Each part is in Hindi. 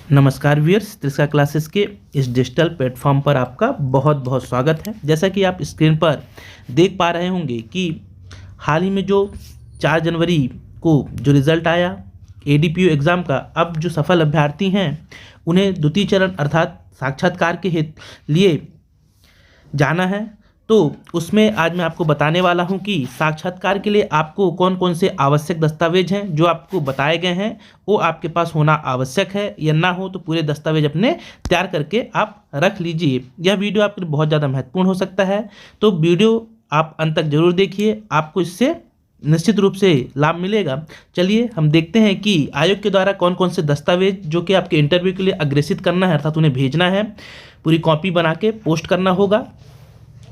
नमस्कार व्यूअर्स, त्रिशा क्लासेस के इस डिजिटल प्लेटफॉर्म पर आपका बहुत बहुत स्वागत है। जैसा कि आप स्क्रीन पर देख पा रहे होंगे कि हाल ही में जो 4 जनवरी को जो रिज़ल्ट आया एडीपीयू एग्ज़ाम का, अब जो सफल अभ्यर्थी हैं उन्हें द्वितीय चरण अर्थात साक्षात्कार के लिए जाना है। तो उसमें आज मैं आपको बताने वाला हूं कि साक्षात्कार के लिए आपको कौन कौन से आवश्यक दस्तावेज हैं जो आपको बताए गए हैं वो आपके पास होना आवश्यक है, या ना हो तो पूरे दस्तावेज अपने तैयार करके आप रख लीजिए। यह वीडियो आपके लिए बहुत ज़्यादा महत्वपूर्ण हो सकता है, तो वीडियो आप अंत तक जरूर देखिए, आपको इससे निश्चित रूप से लाभ मिलेगा। चलिए हम देखते हैं कि आयोग के द्वारा कौन कौन से दस्तावेज जो कि आपके इंटरव्यू के लिए अग्रेसित करना है अर्थात उन्हें भेजना है, पूरी कॉपी बना के पोस्ट करना होगा,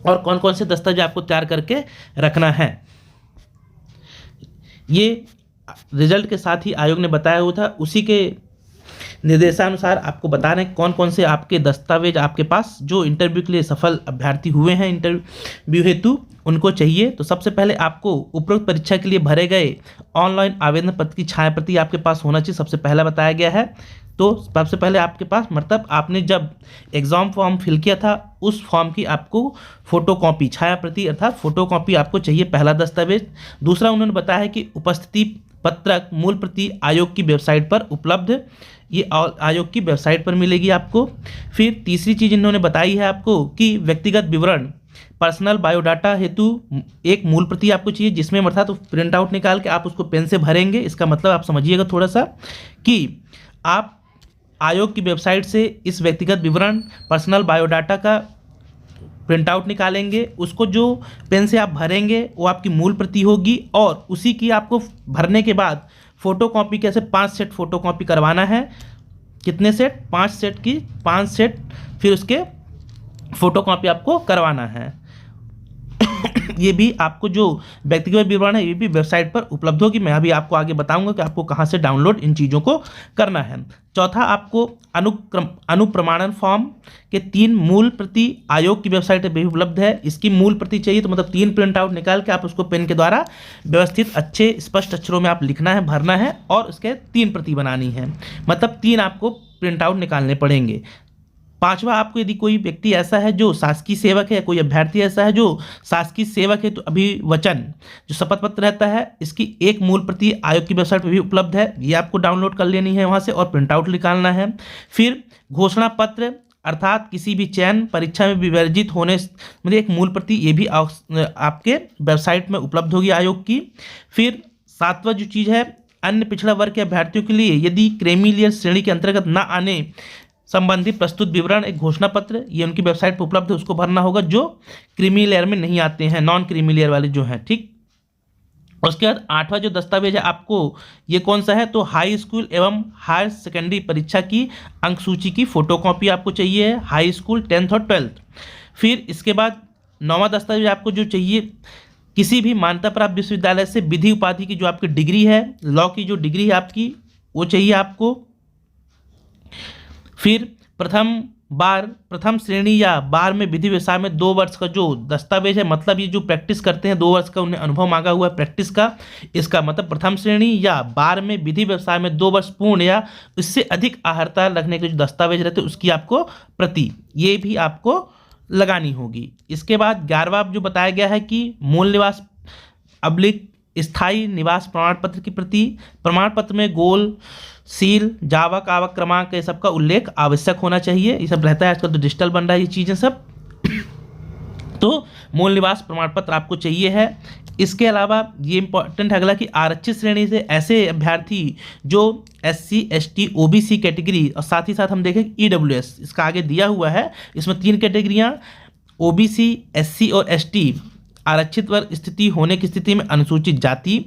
और कौन कौन से दस्तावेज आपको तैयार करके रखना है। ये रिजल्ट के साथ ही आयोग ने बताया हुआ था, उसी के निर्देशानुसार आपको बता रहे हैं कौन कौन से आपके दस्तावेज आपके पास जो इंटरव्यू के लिए सफल अभ्यर्थी हुए हैं इंटरव्यू हेतु उनको चाहिए। तो सबसे पहले आपको उपरोक्त परीक्षा के लिए भरे गए ऑनलाइन आवेदन पत्र की छायाप्रति आपके पास होना चाहिए, सबसे पहला बताया गया है। तो सबसे पहले आपके पास मतलब आपने जब एग्ज़ाम फॉर्म फिल किया था उस फॉर्म की आपको फोटोकॉपी छायाप्रति अर्थात फोटोकॉपी आपको चाहिए, पहला दस्तावेज। दूसरा उन्होंने बताया है कि उपस्थिति पत्रक मूल प्रति आयोग की वेबसाइट पर उपलब्ध, ये आयोग की वेबसाइट पर मिलेगी आपको। फिर तीसरी चीज़ इन्होंने बताई है आपको कि व्यक्तिगत विवरण पर्सनल बायोडाटा हेतु एक मूल प्रति आपको चाहिए, जिसमें अर्थात तो प्रिंट आउट निकाल के आप उसको पेन से भरेंगे। इसका मतलब आप समझिएगा थोड़ा सा कि आप आयोग की वेबसाइट से इस व्यक्तिगत विवरण पर्सनल बायोडाटा का प्रिंट आउट निकालेंगे, उसको जो पेन से आप भरेंगे वो आपकी मूल प्रति होगी, और उसी की आपको भरने के बाद फ़ोटोकॉपी कैसे 5 सेट फ़ोटोकॉपी करवाना है। कितने सेट? 5 सेट की 5 सेट फिर उसके फ़ोटोकॉपी आपको करवाना है। ये भी आपको जो व्यक्तिगत विवरण है ये भी वेबसाइट पर उपलब्ध होगी। मैं अभी आपको आगे बताऊंगा कि आपको कहां से डाउनलोड इन चीज़ों को करना है। चौथा, आपको अनुप्रमाणन फॉर्म के 3 मूल प्रति आयोग की वेबसाइट पर भी उपलब्ध है। इसकी मूल प्रति चाहिए तो मतलब 3 प्रिंट आउट निकाल के आप उसको पेन के द्वारा व्यवस्थित अच्छे स्पष्ट अक्षरों में आप लिखना है, भरना है, और उसके 3 प्रति बनानी है, मतलब 3 आपको प्रिंट आउट निकालने पड़ेंगे। पांचवा, आपको यदि कोई व्यक्ति ऐसा है जो शासकीय सेवक है, कोई अभ्यर्थी ऐसा है जो शासकीय सेवक है, तो अभिवचन जो शपथ पत्र रहता है इसकी एक मूल प्रति आयोग की वेबसाइट पर भी उपलब्ध है, ये आपको डाउनलोड कर लेनी है वहाँ से और प्रिंट आउट निकालना है। फिर घोषणा पत्र अर्थात किसी भी चयन परीक्षा में विवर्जित होने मतलब एक मूल प्रति, ये भी आपके वेबसाइट में उपलब्ध होगी आयोग की। फिर सातवां जो चीज़ है, अन्य पिछड़ा वर्ग के अभ्यर्थियों के लिए यदि क्रीमी लेयर श्रेणी के अंतर्गत न आने संबंधी प्रस्तुत विवरण एक घोषणा पत्र, ये उनकी वेबसाइट पर उपलब्ध है, उसको भरना होगा जो क्रीमी लेयर में नहीं आते हैं, नॉन क्रीमी लेयर वाले जो हैं, ठीक। उसके बाद 8वां जो दस्तावेज है आपको ये कौन सा है, तो हाई स्कूल एवं हायर सेकेंडरी परीक्षा की अंक सूची की फोटोकॉपी आपको चाहिए, हाई स्कूल 10th और 12th। फिर इसके बाद 9वां दस्तावेज आपको जो चाहिए, किसी भी मान्यता प्राप्त विश्वविद्यालय से विधि उपाधि की जो आपकी डिग्री है, लॉ की जो डिग्री है आपकी, वो चाहिए आपको। फिर प्रथम श्रेणी या बार में विधि व्यवसाय में 2 वर्ष का जो दस्तावेज है, मतलब ये जो प्रैक्टिस करते हैं 2 वर्ष का उन्हें अनुभव मांगा हुआ है प्रैक्टिस का, इसका मतलब प्रथम श्रेणी या बार में विधि व्यवसाय में 2 वर्ष पूर्ण या इससे अधिक अर्हता रखने के जो दस्तावेज रहते हैं उसकी आपको प्रति ये भी आपको लगानी होगी। इसके बाद 11वां जो बताया गया है कि मूल निवास अब्लिक स्थायी निवास प्रमाण पत्र की प्रति, प्रमाण पत्र में गोल सील जावक आवक क्रमांक ये सबका उल्लेख आवश्यक होना चाहिए। ये सब रहता है, आजकल तो डिजिटल बन रहा है ये चीज़ें सब। तो मूल निवास प्रमाण पत्र आपको चाहिए है। इसके अलावा ये इंपॉर्टेंट है अगला कि आरक्षित श्रेणी से ऐसे अभ्यर्थी जो SC ST OBC कैटेगरी, और साथ ही साथ हम देखें EWS इसका आगे दिया हुआ है, इसमें 3 कैटेगरियाँ OBC SC और ST आरक्षित वर्ग स्थिति होने की स्थिति में अनुसूचित जाति,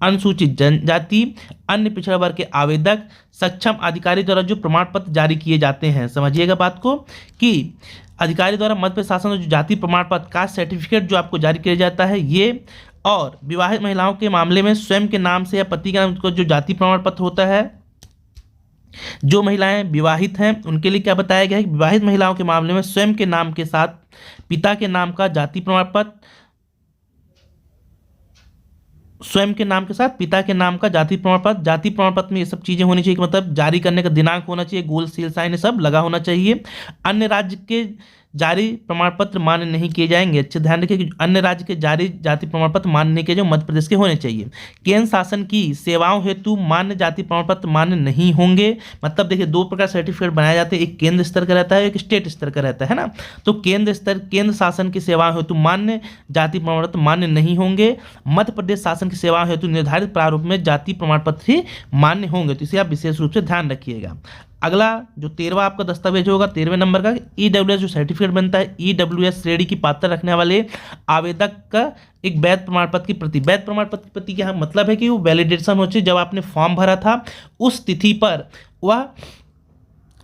अनुसूचित जनजाति, अन्य पिछड़ा वर्ग के आवेदक, सक्षम अधिकारी द्वारा जो प्रमाण पत्र जारी किए जाते हैं, समझिएगा बात को कि अधिकारी द्वारा मध्य शासन जो जाति प्रमाण पत्र कास्ट सर्टिफिकेट जो आपको जारी किया जाता है ये, और विवाहित महिलाओं के मामले में स्वयं के नाम से या पति के नाम को जो जाति प्रमाण पत्र होता है, जो महिलाएं विवाहित हैं उनके लिए क्या बताया गया है कि विवाहित महिलाओं के मामले में स्वयं के नाम के साथ पिता के नाम का जाति प्रमाण पत्र स्वयं के नाम के साथ पिता के नाम का जाति प्रमाण पत्र, जाति प्रमाण पत्र में ये सब चीज़ें होनी चाहिए कि मतलब जारी करने का दिनांक होना चाहिए, गोल सील साइन ये सब लगा होना चाहिए। अन्य राज्य के जारी प्रमाण पत्र मान्य नहीं किए जाएंगे। अच्छे ध्यान रखिए कि अन्य राज्य के जारी जाति प्रमाण पत्र मान्य नहीं किए जो मध्य प्रदेश के होने चाहिए। केंद्र शासन की सेवाओं हेतु मान्य जाति प्रमाण पत्र मान्य नहीं होंगे। मतलब देखिए दो प्रकार सर्टिफिकेट बनाए जाते हैं, एक केंद्र स्तर का रहता है, एक स्टेट स्तर का रहता है ना। तो केंद्र स्तर, केंद्र शासन की सेवाओं हेतु मान्य जाति प्रमाण पत्र मान्य नहीं होंगे। मध्य प्रदेश शासन की सेवाओं हेतु निर्धारित प्रारूप में जाति प्रमाण पत्र ही मान्य होंगे। तो इसे आप विशेष रूप से ध्यान रखिएगा। अगला जो 13वां आपका दस्तावेज होगा 13वें नंबर का, ईडब्ल्यूएस जो सर्टिफिकेट बनता है, ईडब्ल्यूएस श्रेणी की पात्रता रखने वाले आवेदक का एक वैध प्रमाण पत्र की प्रति। वैध प्रमाण पत्र की प्रति क्या मतलब है कि वो वैलिडेशन हो चाहिए, जब आपने फॉर्म भरा था उस तिथि पर वह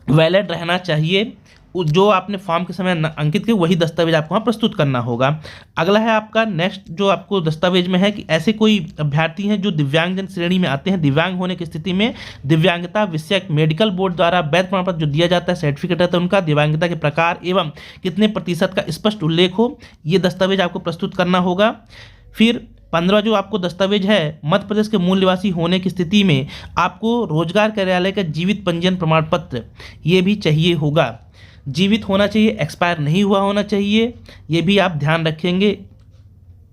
वैलिड रहना चाहिए। जो आपने फॉर्म के समय अंकित किया वही दस्तावेज आपको वहाँ प्रस्तुत करना होगा। अगला है आपका नेक्स्ट जो आपको दस्तावेज में है कि ऐसे कोई अभ्यर्थी हैं जो दिव्यांगजन श्रेणी में आते हैं, दिव्यांग होने की स्थिति में दिव्यांगता विषयक मेडिकल बोर्ड द्वारा वैध प्रमाण पत्र जो दिया जाता है, सर्टिफिकेट रहता है उनका, दिव्यांगता के प्रकार एवं कितने प्रतिशत का स्पष्ट उल्लेख हो, ये दस्तावेज आपको प्रस्तुत करना होगा। फिर 15 जो आपको दस्तावेज है, मध्य प्रदेश के मूल निवासी होने की स्थिति में आपको रोजगार कार्यालय का जीवित पंजीयन प्रमाण पत्र ये भी चाहिए होगा। जीवित होना चाहिए, एक्सपायर नहीं हुआ होना चाहिए। ये भी आप ध्यान रखेंगे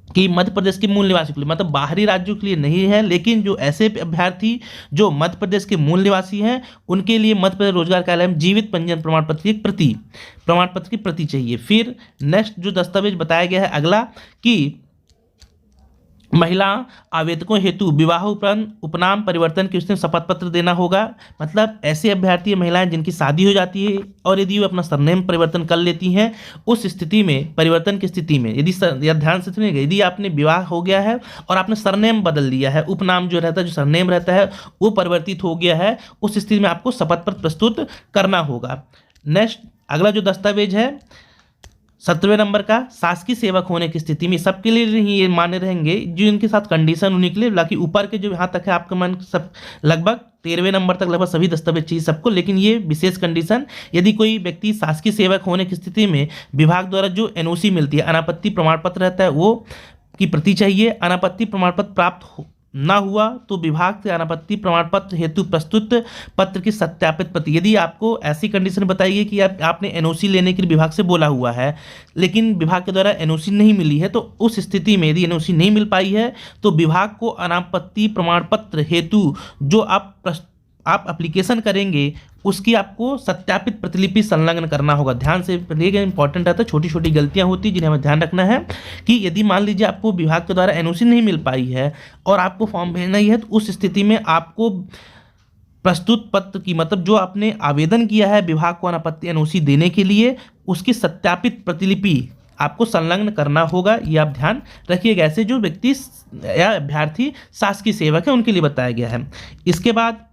कि मध्य प्रदेश के मूल निवासी के लिए, मतलब बाहरी राज्यों के लिए नहीं है, लेकिन जो ऐसे अभ्यर्थी जो मध्य प्रदेश के मूल निवासी हैं उनके लिए मध्य प्रदेश रोजगार कार्यालय में जीवित पंजीयन प्रमाण पत्र की प्रति, प्रमाण पत्र की प्रति चाहिए। फिर नेक्स्ट जो दस्तावेज बताया गया है अगला कि महिला आवेदकों हेतु विवाह उपरांत उपनाम परिवर्तन की उसने शपथ पत्र देना होगा। मतलब ऐसे अभ्यर्थी महिलाएं जिनकी शादी हो जाती है और यदि वो अपना सरनेम परिवर्तन कर लेती हैं, उस स्थिति में, परिवर्तन की स्थिति में यदि ध्यान से सुनिएगा, यदि आपने विवाह हो गया है और आपने सरनेम बदल दिया है, उपनाम जो रहता है, जो सरनेम रहता है वो परिवर्तित हो गया है, उस स्थिति में आपको शपथ पत्र प्रस्तुत करना होगा। नेक्स्ट अगला जो दस्तावेज है 17वें नंबर का, शासकीय सेवक होने की स्थिति में सबके लिए नहीं ये मान्य रहेंगे जो इनके साथ कंडीशन उन्हीं के लिए, बाकी ऊपर के जो यहाँ तक है आपका मन सब लगभग 13वें नंबर तक लगभग सभी दस्तावेज चाहिए सबको, लेकिन ये विशेष कंडीशन, यदि कोई व्यक्ति शासकीय सेवक होने की स्थिति में विभाग द्वारा जो एनओसी मिलती है, अनापत्ति प्रमाण पत्र रहता है, वो की प्रति चाहिए। अनापत्ति प्रमाण पत्र प्राप्त ना हुआ तो विभाग से अनापत्ति प्रमाण पत्र हेतु प्रस्तुत पत्र की सत्यापित प्रति। यदि आपको ऐसी कंडीशन बताई है कि आपने एनओसी लेने के लिए विभाग से बोला हुआ है लेकिन विभाग के द्वारा एनओसी नहीं मिली है, तो उस स्थिति में यदि एनओसी नहीं मिल पाई है तो विभाग को अनापत्ति प्रमाण पत्र हेतु जो आप एप्लीकेशन करेंगे उसकी आपको सत्यापित प्रतिलिपि संलग्न करना होगा। ध्यान से पढ़िएगा, इंपॉर्टेंट रहता है, छोटी छोटी गलतियां होती हैं जिन्हें हमें ध्यान रखना है कि यदि मान लीजिए आपको विभाग के द्वारा एनओसी नहीं मिल पाई है और आपको फॉर्म भेजना ही है, तो उस स्थिति में आपको प्रस्तुत पत्र की, मतलब जो आपने आवेदन किया है विभाग को अनापत्ति एनओसी देने के लिए, उसकी सत्यापित प्रतिलिपि आपको संलग्न करना होगा। ये आप ध्यान रखिएगा। ऐसे जो व्यक्ति या अभ्यर्थी शासकीय सेवक है उनके लिए बताया गया है। इसके बाद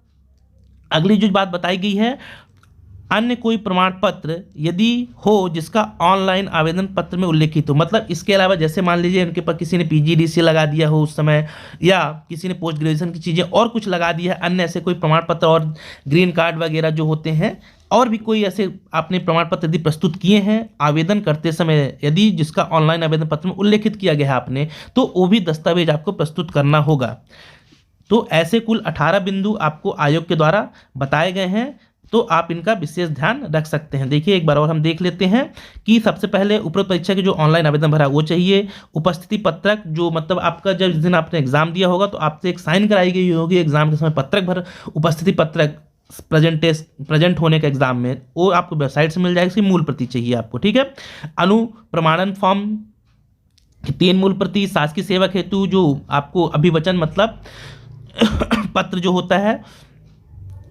अगली जो बात बताई गई है, अन्य कोई प्रमाण पत्र यदि हो जिसका ऑनलाइन आवेदन पत्र में उल्लेखित हो, मतलब इसके अलावा जैसे मान लीजिए उनके पास किसी ने पीजीडीसी लगा दिया हो उस समय, या किसी ने पोस्ट ग्रेजुएशन की चीज़ें और कुछ लगा दिया है, अन्य ऐसे कोई प्रमाण पत्र और ग्रीन कार्ड वगैरह जो होते हैं, और भी कोई ऐसे आपने प्रमाण पत्र यदि प्रस्तुत किए हैं आवेदन करते समय, यदि जिसका ऑनलाइन आवेदन पत्र में उल्लेखित किया गया है आपने, तो वो भी दस्तावेज आपको प्रस्तुत करना होगा। तो ऐसे कुल 18 बिंदु आपको आयोग के द्वारा बताए गए हैं, तो आप इनका विशेष ध्यान रख सकते हैं। देखिए एक बार और हम देख लेते हैं कि सबसे पहले उपरोक्त परीक्षा के जो ऑनलाइन आवेदन भरा वो चाहिए। उपस्थिति पत्रक, जो मतलब आपका जब जिस दिन आपने एग्जाम दिया होगा तो आपसे एक साइन कराई गई होगी एग्जाम के समय पत्रक भर, उपस्थिति पत्रक प्रेजेंट होने का एग्जाम में, वो आपको वेबसाइट से मिल जाएगी, इसकी मूल प्रति चाहिए आपको, ठीक है। अनुप्रमाणन फॉर्म की 3 मूल प्रति, शासकीय सेवक हेतु जो आपको अभिवचन मतलब पत्र जो होता है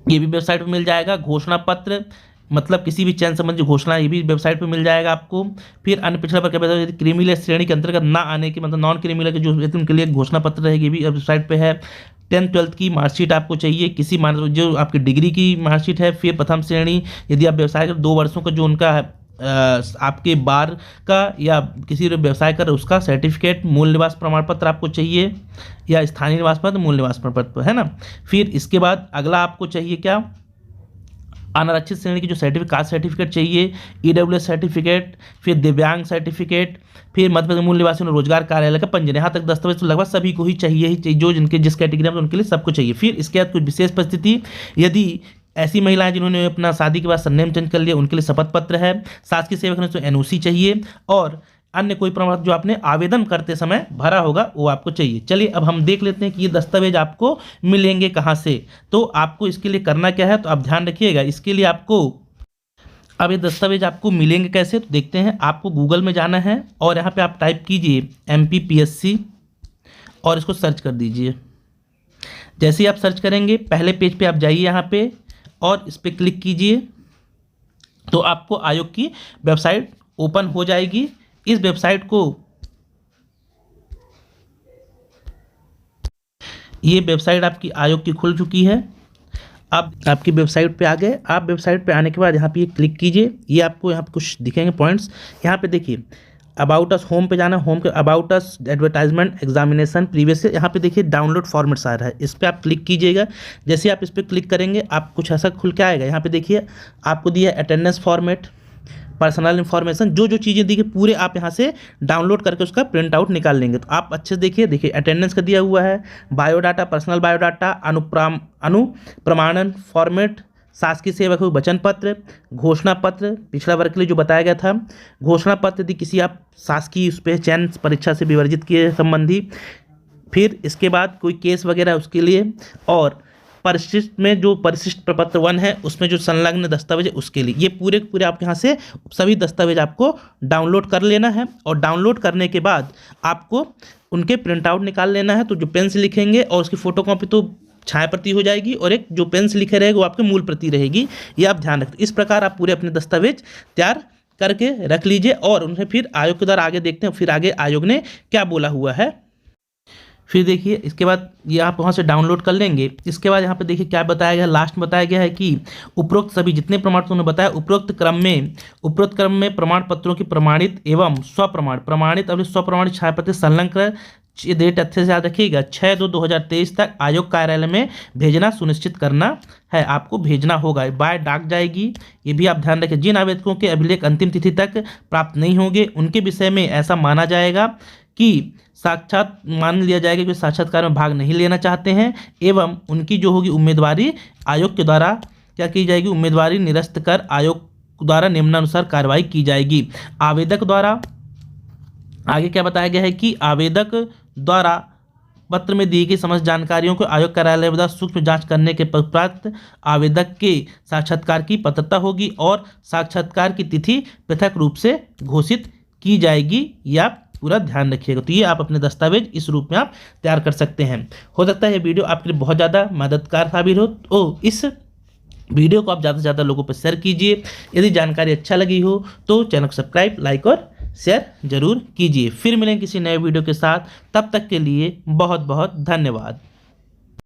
ये भी वेबसाइट पर मिल जाएगा। घोषणा पत्र मतलब किसी भी चयन संबंधी घोषणा, ये भी वेबसाइट पर मिल जाएगा आपको। फिर अन्य पिछड़ा पर क्या, यदि क्रीमिलेयर श्रेणी के अंतर्गत ना आने के, मतलब नॉन क्रीमिलेयर के जो उनके लिए घोषणा पत्र रहेगी, ये भी वेबसाइट पे है। 10th-12th की मार्कशीट आपको चाहिए, किसी जो आपकी डिग्री की मार्कशीट है। फिर प्रथम श्रेणी यदि आप व्यवसाय कर 2 वर्षों का जो उनका आपके बार का या किसी व्यवसाय कर उसका सर्टिफिकेट, मूल निवास प्रमाण पत्र आपको चाहिए, या स्थानीय निवास पत्र, मूल निवास प्रमाण पत्र, है ना। फिर इसके बाद अगला आपको चाहिए क्या, अनारक्षित श्रेणी की जो सर्टिफिकेट, कास्ट सर्टिफिकेट चाहिए, ईडब्ल्यूएस सर्टिफिकेट, फिर दिव्यांग सर्टिफिकेट, फिर मध्य प्रदेश मूल निवासी रोजगार कार्यालय का पंजीयन। यहाँ तक दस्तावेज तो लगभग सभी को ही चाहिए जो जिनके जिस कैटेगरी में उनके लिए सबको चाहिए। फिर इसके बाद कुछ विशेष परिस्थिति, यदि ऐसी महिलाएं जिन्होंने अपना शादी के बाद सरनेम चेंज कर लिया उनके लिए शपथ पत्र है, शासकीय सेवक ने तो एनओसी चाहिए, और अन्य कोई प्रमाण जो आपने आवेदन करते समय भरा होगा वो आपको चाहिए। चलिए अब हम देख लेते हैं कि ये दस्तावेज आपको मिलेंगे कहाँ से। तो आपको इसके लिए करना क्या है, तो आप ध्यान रखिएगा। इसके लिए आपको अब ये दस्तावेज आपको मिलेंगे कैसे, तो देखते हैं। आपको गूगल में जाना है और यहाँ पे आप टाइप कीजिए MPPSC और इसको सर्च कर दीजिए। जैसे ही आप सर्च करेंगे पहले पेज पे आप जाइए यहाँ पे और इस पर क्लिक कीजिए, तो आपको आयोग की वेबसाइट ओपन हो जाएगी। इस वेबसाइट को, ये वेबसाइट आपकी आयोग की खुल चुकी है। अब आपकी वेबसाइट पे आ गए। आप वेबसाइट पे आने के बाद यहाँ पे ये क्लिक कीजिए। ये आपको यहाँ पे कुछ दिखेंगे पॉइंट्स। यहाँ पे देखिए अबाउट अस, होम पे जाना, होम के about us, advertisement, examination, previous year, यहाँ पे देखिए डाउनलोड फॉर्मेट्स आ रहा है, इस पर आप क्लिक कीजिएगा। जैसे आप इस पर क्लिक करेंगे आप कुछ ऐसा खुल के आएगा। यहाँ पे देखिए आपको दिया अटेंडेंस फॉर्मेट, पर्सनल इन्फॉर्मेशन, जो जो चीज़ें दी पूरे आप यहाँ से डाउनलोड करके उसका प्रिंट आउट निकाल लेंगे। तो आप अच्छे से देखिए अटेंडेंस का दिया हुआ है, बायोडाटा, पर्सनल बायोडाटा, अनुप्रमाणन फॉर्मेट, शासकीय सेवक को वचन पत्र, घोषणा पत्र, पिछड़ा वर्ग के लिए जो बताया गया था, घोषणा पत्र यदि किसी आप शासकीय उस पर चयन परीक्षा से विवर्जित किए संबंधी, फिर इसके बाद कोई केस वगैरह उसके लिए, और परिशिष्ट में जो परिशिष्ट प्रपत्र 1 है उसमें जो संलग्न दस्तावेज है उसके लिए। ये पूरे पूरे आप यहाँ से सभी दस्तावेज आपको डाउनलोड कर लेना है, और डाउनलोड करने के बाद आपको उनके प्रिंट आउट निकाल लेना है। तो जो पेन से लिखेंगे और उसकी फोटोकॉपी तो छाया प्रति हो जाएगी, और एक जो पेन से लिखे रहेगा वो आपकी मूल प्रति रहेगी। ये आप ध्यान रखें। इस प्रकार आप पूरे अपने दस्तावेज तैयार करके रख लीजिए, और उन्हें फिर आयोग के द्वारा आगे देखते हैं फिर आगे आयोग ने क्या बोला हुआ है। फिर देखिए इसके बाद ये आप वहाँ से डाउनलोड कर लेंगे। इसके बाद यहाँ पे देखिए क्या बताया गया है, लास्ट में बताया गया है कि उपरोक्त सभी जितने प्रमाण पत्र उन्होंने बताया उपरोक्त क्रम में प्रमाण पत्रों की प्रमाणित एवं प्रमाणित और स्वप्रमाणित छायाप्रति संलग्न कर, ये डेट अच्छे से याद रखिएगा, 6/2/2023 तक आयोग कार्यालय में भेजना सुनिश्चित करना है। आपको भेजना होगा, बाय डाक जाएगी। ये भी आप ध्यान रखें। जिन आवेदकों के अभिलेख अंतिम तिथि तक प्राप्त नहीं होंगे उनके विषय में ऐसा माना जाएगा कि साक्षात मान लिया जाएगा कि साक्षात्कार में भाग नहीं लेना चाहते हैं, एवं उनकी जो होगी उम्मीदवारी आयोग के द्वारा क्या की जाएगी, उम्मीदवारी निरस्त कर आयोग द्वारा निम्नानुसार कार्रवाई की जाएगी। आवेदक द्वारा आगे क्या बताया गया है कि आवेदक द्वारा पत्र में दी गई समस्त जानकारियों को आयोग कार्यालय द्वारा सूक्ष्म जांच करने के पश्चात आवेदक के साक्षात्कार की पात्रता होगी और साक्षात्कार की तिथि पृथक रूप से घोषित की जाएगी। या आप पूरा ध्यान रखिएगा। तो ये आप अपने दस्तावेज इस रूप में आप तैयार कर सकते हैं। हो सकता है ये वीडियो आपके लिए बहुत ज़्यादा मददगार साबित हो। इस वीडियो को आप ज़्यादा से ज़्यादा लोगों पर शेयर कीजिए। यदि जानकारी अच्छा लगी हो तो चैनल को सब्सक्राइब, लाइक और शेयर जरूर कीजिए। फिर मिलेंगे किसी नए वीडियो के साथ, तब तक के लिए बहुत बहुत धन्यवाद।